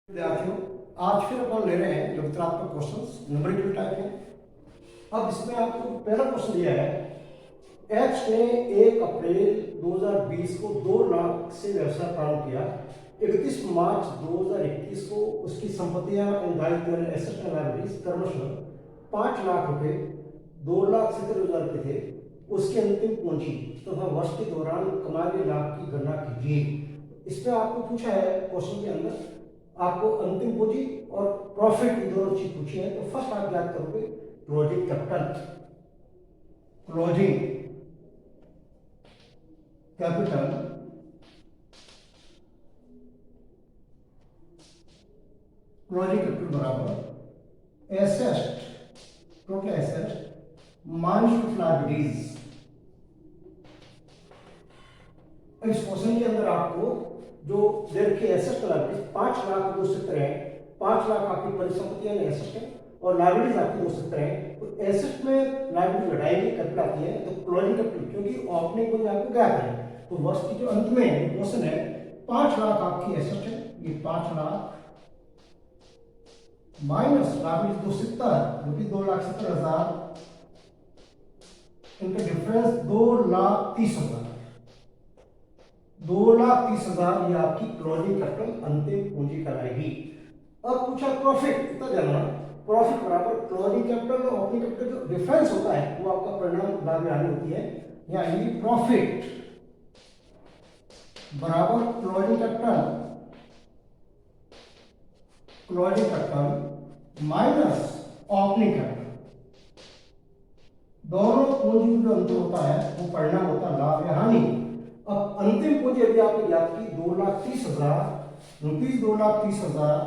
विद्यार्थियों, आज फिर अपन ले रहे हैं गणितात्मक क्वेश्चंस न्यूमेरिकल टाइप में। अब इसमें आपको पहला क्वेश्चन दिया है, एक्स ने 1 अप्रैल 2020 को 2 लाख से व्यवसाय प्रारंभ किया। 31 मार्च 2021 को उसकी संपत्तियां एवं दायित्व एसेट एंड लायबिलिटीज क्रमशः 5 लाख रुपए, 2,70,000 रुपए थे। उसकी अंतिम पूंजी तथा वर्ष के दौरान कमाए गए लाभ की गणना कीजिए। इसमें आपको पूछा है क्वेश्चन के अंदर, आपको अंतिम पूंजी और प्रॉफिट की दोनों चीज पूछी है। तो फर्स्ट आप याद करोगे closing capital, closing capital closing capital बराबर asset, total asset minus total liabilities. इस क्वेश्चन के अंदर आपको जो दे रखी एसेट का लायबिलिटीज 5 लाख 270 है। 5 लाख आपकी परिसंपत्तियां एसेट है और लायबिलिटीज आपकी 270 है। तो एसेट में लायबिलिटी घटाएंगे, कैपिटल आती है तो क्लोजिंग कैपिटल, क्योंकि ओपनिंग को आपको ज्ञात है। तो वर्ष की जो अंत में क्वेश्चन है 5 लाख आपकी एसेट है, ये 5 लाख माइनस लायबिलिटी 270 रुपये 2,70,000, इनका डिफरेंस 2,30,000। 2,30,000 ये आपकी क्लोजिंग कैपिटल अंतिम पूंजी कहलाएगी। अब पूछा प्रॉफिट, इतना जानना, प्रॉफिट बराबर क्लोजिंग कैपिटल और ओपनिंग कैपिटल जो डिफरेंस होता है वो आपका परिणाम लाभ में आनी होती है। यानी प्रॉफिट बराबर closing capital, closing capital minus opening capital. दोनों पूंजी जो अंतर होता है वो परिणाम होता है लाभ या हानि। अब अंतिम पूंजी यदि आपने याद की 2,30,000 रुपीज, 2,30,000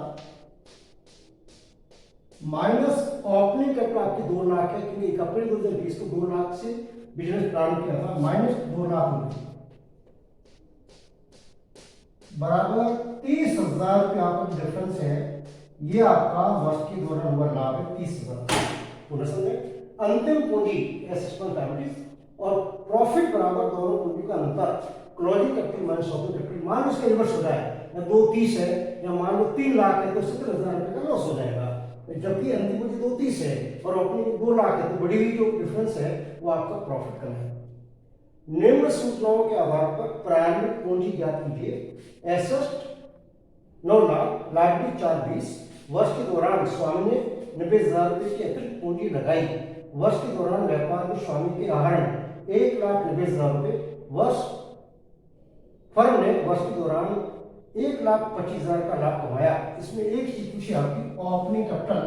माइनस ओपनिंग कैपिटल आपकी 2 लाख है, क्योंकि 1 अप्रैल 2020 को 2 लाख से बिजनेस प्रारंभ किया था, माइनस 2 लाख रुपए बराबर 30,000 रुपये आपका डिफरेंस है। ये आपका वर्ष के दौरान हुआ लाभ है 30,000। पूरा समझे? अंतिम पूंजी एसेट्स और प्रॉफिट बराबर दोनों पूंजी का अंतर closing capital minus opening capital. मान लो इसका रिवर्स हो रहा है, या 2,30 है या मान लो 3 लाख है तो 70,000 रुपये का लॉस हो जाएगा। जबकि अंतिम पूंजी 2,30 है और ओपनिंग 2 लाख है तो बढ़ी हुई जो डिफरेंस है वो आपका प्रॉफिट का है। निम्न सूचनाओं के आधार पर प्रारंभिक पूंजी ज्ञात कीजिए। Asset 9 lakh, liability 4,20। वर्ष के दौरान स्वामी ने 90,000 रुपये की अतिरिक्त पूंजी लगाई। वर्ष के दौरान व्यापार में स्वामी के आहरण 1,90,000 रुपये। वर्ष फर्म ने वर्ष के दौरान 1,25,000 का लाभ कमाया। इसमें एक चीज पूछी आपकी ओपनिंग कैपिटल,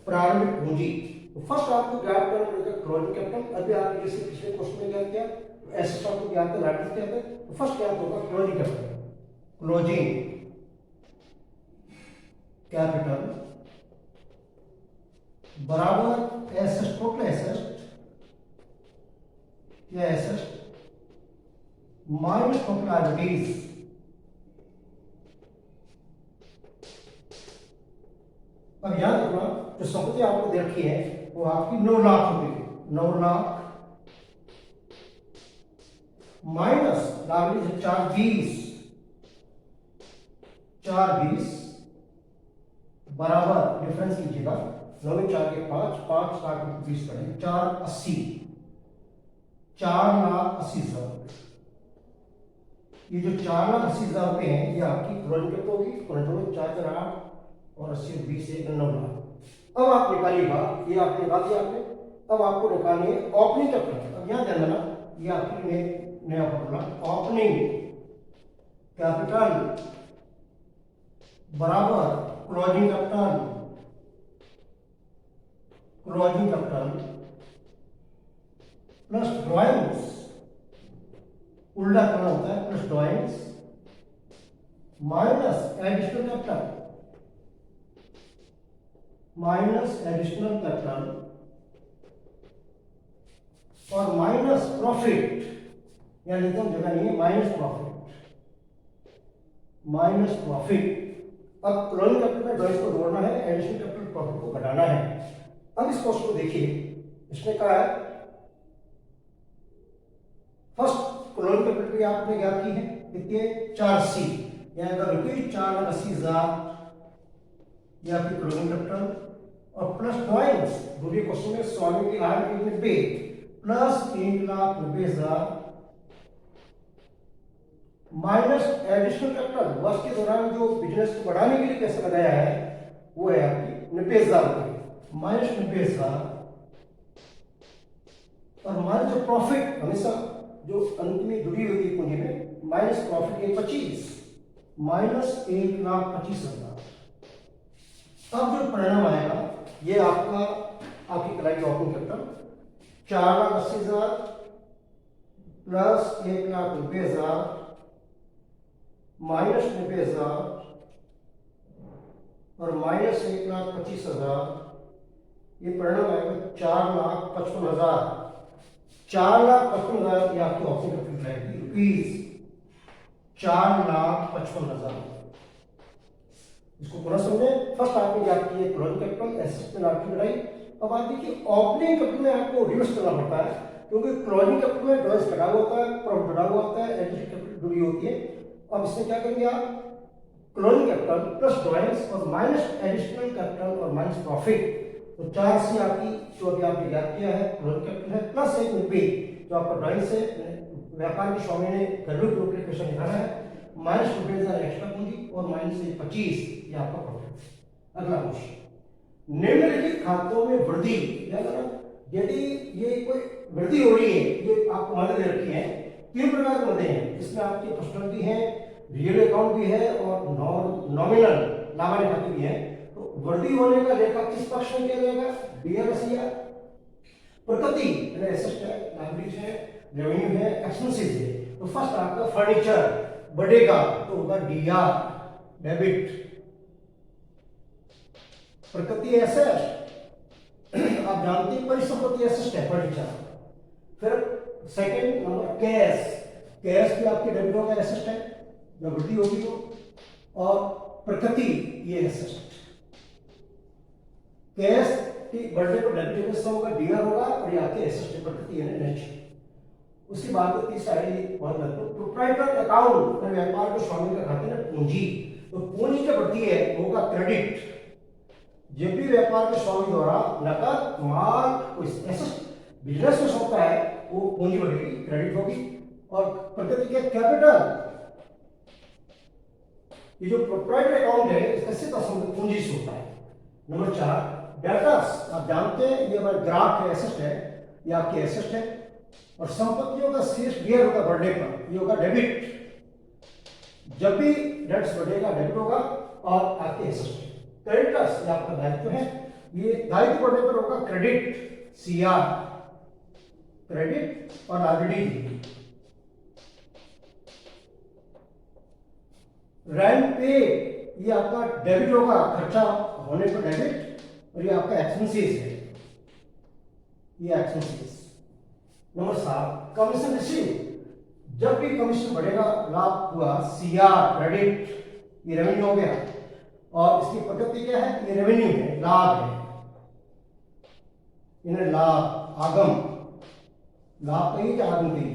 प्रारंभिक पूंजी। तो फर्स्ट आपको ज्ञात करना पड़ेगा क्लोजिंग कैपिटल। अभी आपने जैसे पिछले क्वेश्चन में ज्ञात किया एसेट आपको ज्ञात है, लायबिलिटी ज्ञात है, तो फर्स्ट ज्ञात होगा क्लोजिंग कैपिटल। क्लोजिंग कैपिटल बराबर एसेट, टोटल एसेट या एसेट माइनस टोटल लायबिलिटीज। अब याद रखना जो संपत्ति आपको दे रखी है वो आपकी 9 लाख रुपए, 9 लाख माइनस लायबिलिटी 4,20 बराबर डिफरेंस कीजिएगा 9 में 4 के 5, 5 लाख 20 करें 4,80, 4,80,000। ये जो 4,80,000 रुपए हैं ये आपकी क्लोजिंग कैपिटल होगी। कंट्रोल 4,8 और 80 20 से 9 लाख। अब आप निकालिएगा, ये आपने निकाल दिया आपने। अब आपको निकालनी है ओपनिंग कैपिटल। अब यहां ध्यान देना, ये आपकी नया फॉर्मूला ओपनिंग कैपिटल बराबर closing capital, closing capital plus drawings, उल्टा करना होता है, plus drawings minus additional capital, minus additional capital और माइनस प्रॉफिट। यहां लिखता हूं, जगह नहीं है, माइनस प्रॉफिट, माइनस प्रॉफिट। अब क्लोजिंग कैपिटल में ड्राइंग्स को जोड़ना है, एडिशनल कैपिटल प्रॉफिट को घटाना है। अब इस क्वेश्चन को देखिए, इसमें कहा है फर्स्ट क्लोजिंग कैपिटल की आपने ज्ञात की है कितनी है 4,80, यानी रुपये 4,80,000 ये आपकी क्लोजिंग कैपिटल और प्लस ड्राइंग्स दूसरे क्वेश्चन में स्वामी की आय 190 प्लस 1,90,000 माइनस एडिशनल कैपिटल वर्ष के दौरान जो बिजनेस को बढ़ाने के लिए पैसा लगाया है वो है आपकी 90,000 रुपये माइनस 90,000 और हमारा जो प्रॉफिट हमेशा जो अंत में जुड़ी हुई थी पूंजी में माइनस प्रॉफिट 25 माइनस 1,25,000। अब जो परिणाम आएगा ये आपकी कलाई की ओपनिंग कैपिटल 4,80,000 प्लस 1,90,000 माइनस 90,000 और माइनस 1,25,000। ये परिणाम आएगा 4,55,000। 4,55,000 ये आपकी ऑप्शन कैपिटल रहेगी रुपीज 4,55,000। इसको पूरा समझे। फर्स्ट आपने आपकी ये क्लोजिंग कैपिटल एसेट में आपकी लड़ाई। अब आप देखिए ओपनिंग कैपिटल में आपको रिवर्स करना पड़ता है क्योंकि क्लोजिंग कैपिटल में ड्रॉइंग्स कटा हुआ होता है, प्रॉफिट जुड़ा हुआ होता है, एडिशनल कैपिटल जुड़ी होती है। अब इसमें क्या करेंगे आप क्लोजिंग कैपिटल प्लस ड्रॉइंग्स और माइनस एडिशनल कैपिटल और माइनस प्रॉफिट। तो 4 से आपकी जो अभी आपने याद किया है क्लोजिंग कैपिटल है प्लस 190 जो आपका ड्रॉइंग से व्यापार के स्वामी ने घरेलू क्वेश्चन निकाला है माइनस 90,000 एक्स्ट्रा पूंजी और माइनस 25 ये आपका प्रॉफिट। अगला क्वेश्चन निम्नलिखित खातों में वृद्धि यदि ये कोई वृद्धि हो रही है ये आपको मदद दे रखी है 3 प्रकार के मदद हैं। इसमें आपके पर्सनल भी है, रियल अकाउंट भी है और नॉमिनल लाभांश खाते भी है। तो वृद्धि होने का लेखा किस पक्ष में किया जाएगा? डीआरएसईआर प्रकृति एसेट है, लायबिलिटी है, रेवेन्यू है, एक्सपेंसेस है। तो फर्स्ट आपका फर्नीचर बढ़ेगा तो होगा डीआर डेबिट। प्रकृति एसेट आप जानते हैं परिसंपत्ति एसेट है फर्नीचर। फिर सेकंड नंबर कैश भी आपके डेबिट होगा एसेट है जब वृद्धि होगी तो। और प्रकृति ये एसेट कैश की बढ़ने पर डेबिट हिस्सा होगा डीआर होगा और ये आपके एसेट है प्रकृति यानी नेचर। उसके बाद तीसरा है बहुत महत्वपूर्ण प्रोप्राइटर अकाउंट व्यापार के स्वामी का खाते हैं पूंजी। तो पूंजी क्या बढ़ती है होगा क्रेडिट। जब भी व्यापार के स्वामी द्वारा नकद माल कोई एसेट बिजनेस में सौंपता है वो पूंजी बढ़ेगी क्रेडिट होगी। और प्रकृति के कैपिटल ये जो प्रोप्राइटर अकाउंट है इसका सीधा संबंध पूंजी से होता है। नंबर 4 डेटर्स आप जानते हैं ये हमारे ग्राहक है एसेट है ये आपके एसेट है। और संपत्तियों का शेष ढेर होगा बढ़ने पर ये होगा डेबिट। जब भी डेट्स बढ़ेगा डेबिट होगा और आपके एसेट है। क्रेडिटर्स ये आपका दायित्व है ये दायित्व बढ़ने पर होगा क्रेडिट सीआर क्रेडिट और लायबिलिटी। रेंट पे ये आपका डेबिट होगा खर्चा होने पर डेबिट और ये आपका एक्सपेंसेस है ये एक्सपेंसेस। नंबर 7 कमीशन रिसीव जब भी कमीशन बढ़ेगा लाभ हुआ सीआर क्रेडिट ये रेवेन्यू हो गया। और इसकी प्रकृति क्या है ये रेवेन्यू है लाभ है इन्हें लाभ आगम लाभ कहीं क्या आगम कहीं।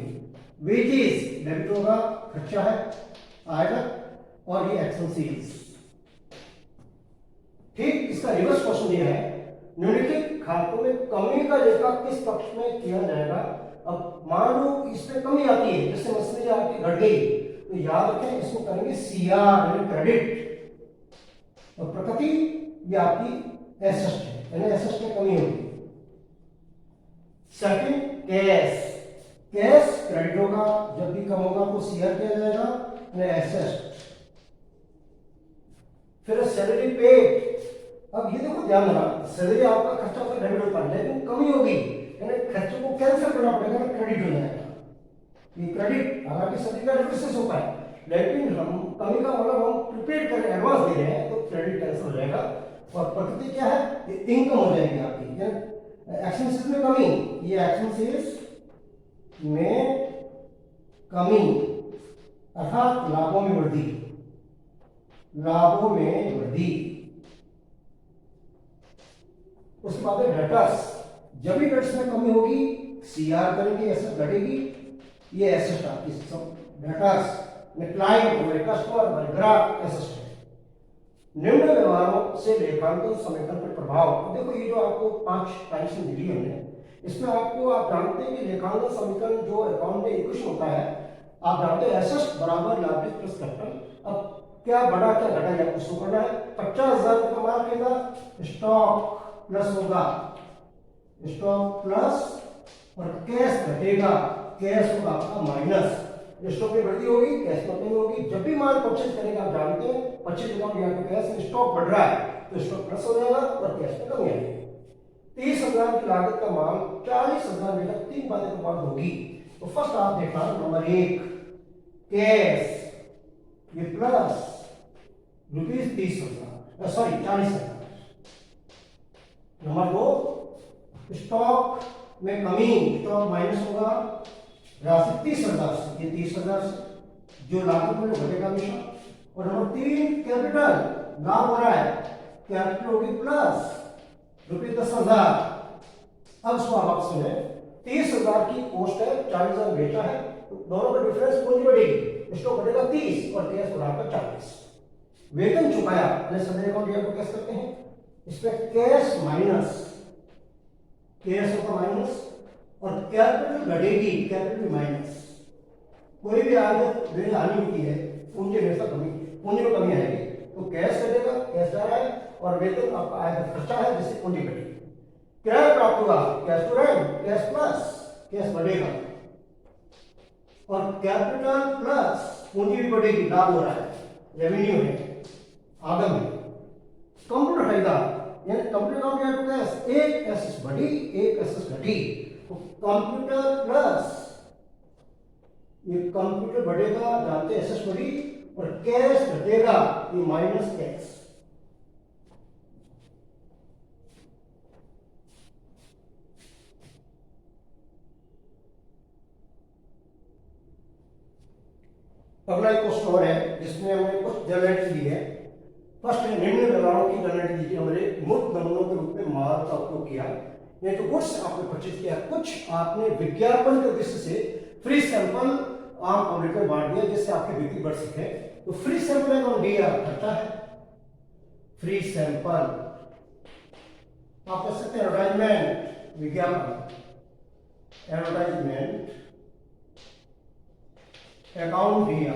वेजेस डेबिट होगा खर्चा है आएगा और ये एक्सपेंसेस। ठीक इसका रिवर्स क्वेश्चन ये है निम्नलिखित खातों में कमी का लेखा किस पक्ष में किया जाएगा। अब मान लो इसमें कमी आती है जैसे मसले आपकी घट गई तो याद रखें इसको करेंगे सीआर यानी क्रेडिट। और प्रकृति ये आपकी एसेट है यानी एसेट में कमी होगी। सेकंड कैश क्रेडिट होगा जब भी कम होगा तो सीआर किया जाएगा यानी एसेट। फिर सैलरी पे अब ये देखो ध्यान देना सैलरी आपका खर्चा तो डेबिट होता है लेकिन कमी होगी यानी खर्चे को कैंसिल करना पड़ेगा ना क्रेडिट हो जाएगा। ये क्रेडिट हालांकि सैलरी का डिफरेंस होता है लेकिन हम कमी का मतलब हम प्रीपेड कर एडवांस दे रहे हैं तो क्रेडिट कैंसिल हो जाएगा। और प्रकृति क्या है ये इनकम हो जाएगी आपकी। एक्सपेंसेस में कमी ये एक्सपेंसेस में कमी अर्थात लाभों में वृद्धि लाभों में वृद्धि। उसके बाद डेटर्स जब भी डेट्स में कमी होगी सीआर करेंगे एसेट घटेगी ये एसेट आपकी डेटर्स में क्लाइंट हमारे कस्टमर हमारे ग्राहक एसेट है। निम्न व्यवहारों से लेखांकन समेकन पर प्रभाव। तो देखो ये जो आपको 5 टाइप्स में दिली हमने, इसमें आपको आप जानते हैं कि लेखांकन समीकरण जो अकाउंट में इक्वेशन होता है, आप जानते हैं एसेट बराबर लायबिलिटी प्लस कैपिटल। अब क्या बढ़ा क्या घटा या कुछ करना है। 50,000 का माल खरीदा, स्टॉक प्लस होगा, स्टॉक प्लस और कैश घटेगा, कैश होगा आपका माइनस। स्टॉक में वृद्धि होगी, कैश में कमी होगी। जब भी माल परचेज करेगा आप जानते हैं परचेज अकाउंट या तो कैश, स्टॉक बढ़ रहा है तो स्टॉक प्लस हो जाएगा और कैश में कमी आएगी। 30,000 की लागत का माल 40,000 में 3 बातें तो बात होगी। तो फर्स्ट आप देखना नंबर 1 कैश ये plus rupees 30,000 sorry 40,000। Number 2 stock में कमी, स्टॉक माइनस होगा राशि 30,000 से, ये 30,000 से जो लागत में घटेगा हमेशा। और नंबर 3 कैपिटल लाभ हो रहा है, कैपिटल होगी प्लस रुपये 10,000। अब इसको आप सुने 30,000 की कॉस्ट है, 40,000 बेचा है, तो दोनों का डिफरेंस पूंजी बढ़ेगी, स्टॉक बढ़ेगा 30 और कैश बढ़ाकर 40। वेतन चुकाया अपने सदर अकाउंट को कैसे करते हैं, इसमें कैश माइनस, कैश होगा माइनस और कैपिटल घटेगी, कैपिटल माइनस। कोई भी आगत वे हानि होती है, पूंजी हमेशा कमी, पूंजी में कमी आएगी तो कैश घटेगा, कैश जा रहा है, और वेतन आपका आयकर खर्चा है जिससे पूंजी घटेगी। किराया प्राप्त होगा, cash to rent, cash plus, cash बढ़ेगा और कैपिटल प्लस पूंजी भी बढ़ेगी, लाभ हो रहा है, रेवेन्यू है आगम है। कंप्यूटर फायदा यानी कंप्यूटर अकाउंट या तो कैश, एक एसेट बढ़ी एक एसेट घटी, तो कंप्यूटर प्लस ये कंप्यूटर बढ़ेगा, जानते एसेट बढ़ी, और कैश घटेगा ये माइनस कैश। अगला एक क्वेश्चन और है जिसमें हमने कुछ जनरेट दी है। फर्स्ट है निम्न विवरणों की जनरेट दी, हमने मूर्त नमूनों के रूप में माल का उपयोग किया, ये तो गुड्स आपने परचेज किया, कुछ आपने विज्ञापन के दृष्टि से फ्री सैंपल आम पब्लिक में बांट दिया जिससे आपकी बिक्री बढ़ सके। तो फ्री सैंपल अकाउंट दिया खर्चा है, फ्री सैंपल आप कह सकते हैं एडवर्टाइजमेंट, विज्ञापन, एडवर्टाइजमेंट अकाउंट दिया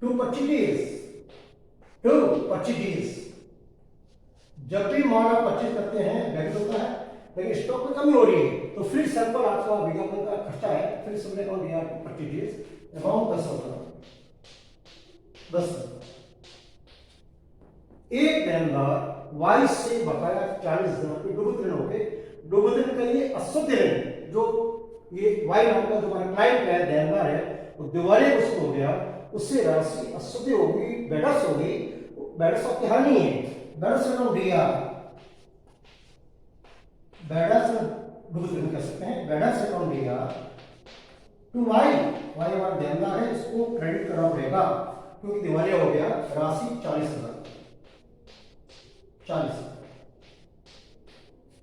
टू परचेज। जब भी माल आप परचेज करते हैं डेबिट होता है, लेकिन स्टॉक में कमी हो रही है तो फ्री सैंपल आपका विज्ञापन का खर्चा है, फ्री सैंपल अकाउंट दिया टू परचेज, अमाउंट 10,000। एक लेनदार वाई से बकाया 40,000 के डूबत ऋण हो गए। डूबत ऋण का ये अशुद्ध ऋण जो ये वाई नाम का जो हमारा क्लाइंट है, लेनदार है, वो दिवालिया ग्रस्त हो गया, उससे राशि अशुद्ध होगी, बेडस होगी, बेडस आपकी हानि है, बेडस अकाउंट दिया, बेडस डूबत ऋण कह सकते हैं, बेडस अकाउंट दिया टू वाई, वाई हमारा लेनदार है, इसको क्रेडिट करना पड़ेगा क्योंकि दिवालिया हो गया, राशि 40,000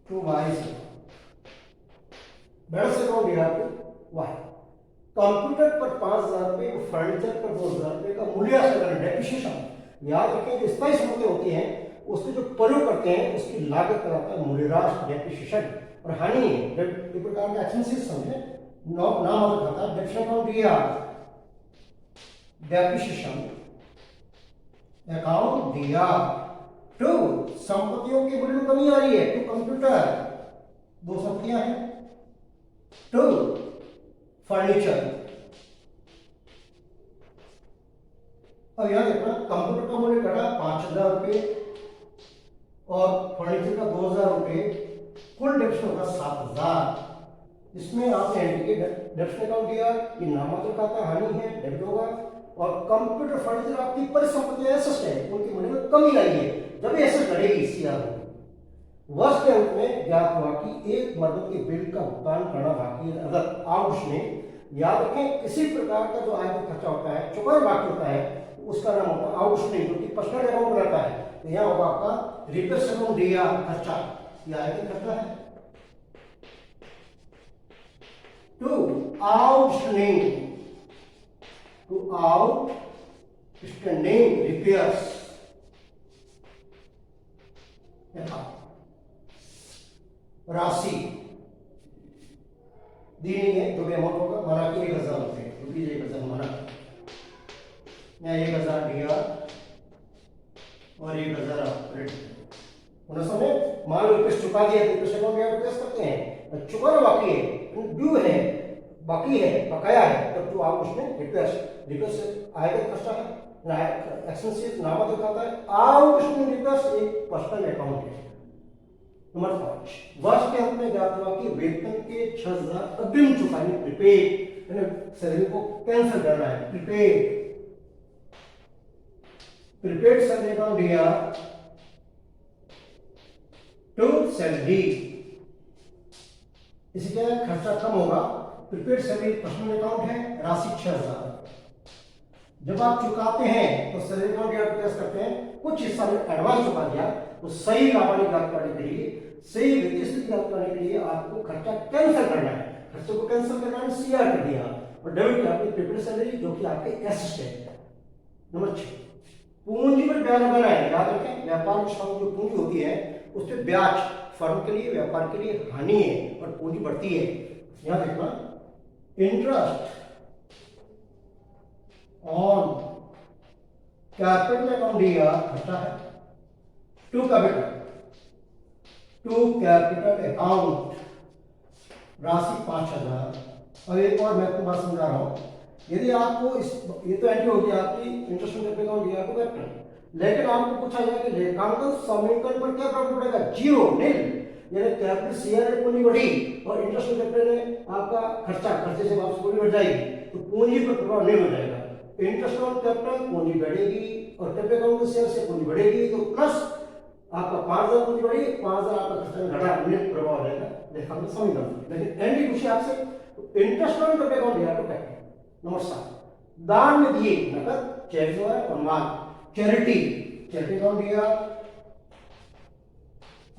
टू वाई से बेडस अकाउंट दिया आपको वाई। कंप्यूटर पर 5,000 रुपए, फर्नीचर पर 2,000 रुपए का मूल्यांकन डेप्रिसिएशन। याद रखें जो स्थायी संपत्ति होती है उसके जो प्रयोग करते हैं उसकी लागत कराता है मूल्यह्रास, डेप्रिसिएशन, और हानि एक प्रकार का एक्सपेंसेस समझे, नाम और खाता डेप्रिसिएशन अकाउंट दिया, डेप्रिसिएशन अकाउंट दिया टू संपत्तियों के मूल्य में कमी आ रही है, टू कंप्यूटर, दो संपत्तियां हैं, टू फर्नीचर। अब यहां देखना कंप्यूटर का मूल्य घटा 5,000 रुपए और फर्नीचर का 2,000 रुपए, कुल डेप्ट होगा 7,000। इसमें आपने एंट्री डेप्ट अकाउंट दिया, ये नामांतर खाता हानि है, डेबिट होगा, और कंप्यूटर फर्नीचर आपकी परिसंपत्तियां एसेट है, उनके मूल्य में कमी आई है, जब एसेट बढ़ेगी सीआर होगी। वर्ष के अंत में ज्ञात हुआ कि एक मदद के बिल का भुगतान करना बाकी है, अगर आउटस्टैंडिंग। याद रखें किसी प्रकार का जो आय का खर्चा होता है, चुकाया बाकी होता है, तो उसका नाम होता है आउटस्टैंडिंग, जो कि पर्सनल अकाउंट रहता है। तो यहाँ होगा आपका रिपेयर अकाउंट दिया खर्चा, यह आय का खर्चा है to outstanding, to outstanding repairs, राशि दी नहीं है जो भी अमाउंट होगा माना कि 1000 रुपये, रुपीज 1000 माना, या 1000 दिया और 1000 आप समय मान लो रुपये चुका दिया तो रुपये अकाउंट में कैसे करते हैं, चुकाना बाकी है, ड्यू है, बाकी है, बकाया है, तब तो आप उसमें रिक्वेस्ट आएगा खर्चा है ना, एक्सपेंसेस नामा दिखाता है, आउट उसमें रिक्वेस्ट एक पर्सनल अकाउंट है। नंबर 5 वर्ष के अंत में ज्ञात हुआ कि वेतन के 6000 अग्रिम चुकाने प्रीपेड, यानी सैलरी को कैंसिल करना है, प्रीपेड सैलरी अकाउंट दिया टू सैलरी, इसी क्या खर्चा कम होगा, प्रीपेड सैलरी पर्सनल अकाउंट है, राशि 6000। जब आप चुकाते हैं तो सैलरी अकाउंट क्या करते हैं, कुछ हिस्सा में एडवांस चुका दिया तो सही लाभांश ज्ञात करने के लिए, सही वित्तीय स्थिति ज्ञात करने के लिए आपको खर्चा कैंसिल करना है, खर्चे को कैंसिल करना है, सीआर कर दिया और डेबिट किया आपकी प्रीपेड सैलरी जो कि आपके एसेट है। नंबर 6 पूंजी पर ब्याज लगाना है, याद रखें व्यापार में जो पूंजी होती है उस पर ब्याज फर्म के लिए, व्यापार के लिए हानि है और पूंजी बढ़ती है। यहां देखना इंटरेस्ट ऑन कैपिटल अकाउंट दिया खर्चा है, टू कैपिटल अकाउंट राशि 5000। और एक और मैं आपको बात समझा रहा हूं, यदि आपको इस ये तो एंट्री होगी आपकी इंटरेस्ट ऑन कैपिटल अकाउंट दिया आपको कैपिटल, लेकिन आपको पूछा जाए कि लेखांकन समीकरण पर क्या प्रभाव पड़ेगा, जीरो नील, यानी कैपिटल शेयर में पूंजी बढ़ी और इंटरेस्ट ऑन कैपिटल में आपका खर्चे से वापस पूंजी बढ़ जाएगी तो पूंजी पर प्रभाव नहीं हो जाएगा। इंटरेस्ट ऑन कैपिटल पूंजी बढ़ेगी और कैपिटल अकाउंट शेयर से पूंजी बढ़ेगी तो प्लस आपका 5000 पूंजी बढ़ी, 5000 आपका खर्चा में घटा, नेट प्रभाव रहेगा लेखांकन समीकरण। लेकिन एंट्री पूछी आपसे तो इंटरेस्ट ऑन कैपिटल अकाउंट दिया तो कैपिटल। नंबर 7 दान में दिए नकद, चेक जो है और माल, चैरिटी अकाउंट दिया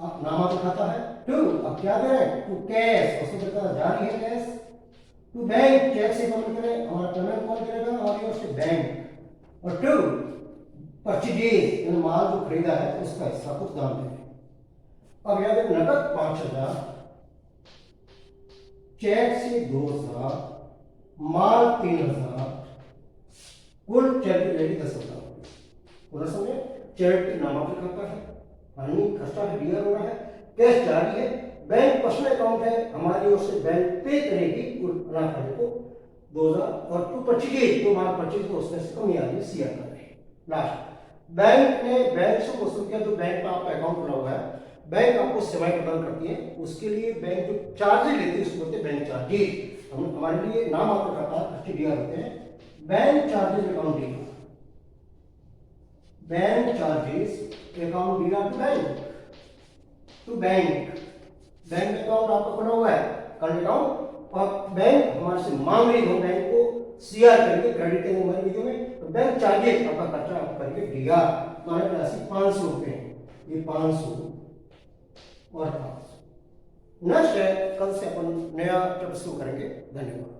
नामा दिखाता है, टू अब क्या दे रहे हैं, टू कैश, उसको कहता जारी है कैश, टू बैंक चेक से पेमेंट करें, हमारा पेमेंट कौन करेगा, हमारी ओर से बैंक, और टू परचेज यानी माल जो खरीदा है उसका हिस्सा कुछ दाम दें। अब याद है नकद 5000, चेक से 2000, माल 3000, कुल चैरिटी रेडी 10,000। पूरा समय चैरिटी नामा दिखाता है, हानि खर्चा है, डियर हो रहा है, कैश जारी है, बैंक पर्सनल अकाउंट है, हमारी ओर से बैंक पे करेगी कुल अनाज को 2000 और टू परचेज तो माल परचेज तो उसमें से कमी आ रही है, सीआर कर रही है। लास्ट बैंक ने बैंक से वसूल किया, जो बैंक में आपका अकाउंट खुला हुआ है, बैंक आपको सेवाएं प्रदान करती है, उसके लिए बैंक जो चार्जेज लेती है उसको बोलते हैं बैंक चार्जेज। हमारे लिए नाम आपको पता है डीआर होते हैं, बैंक चार्जेज अकाउंट दिया, बैंक चार्जेस अकाउंट दिया टू बैंक, बैंक अकाउंट आपका खुला हुआ है करंट अकाउंट और बैंक हमारे से मांग रही है, बैंक को सीआर करके क्रेडिट करेंगे हमारे वीडियो में, तो बैंक चार्जेस आपका खर्चा आप करके दिया हमारे राशि 500 रुपए, ये 500 और 500। नेक्स्ट है कल से अपन नया चैप्टर शुरू करेंगे। धन्यवाद।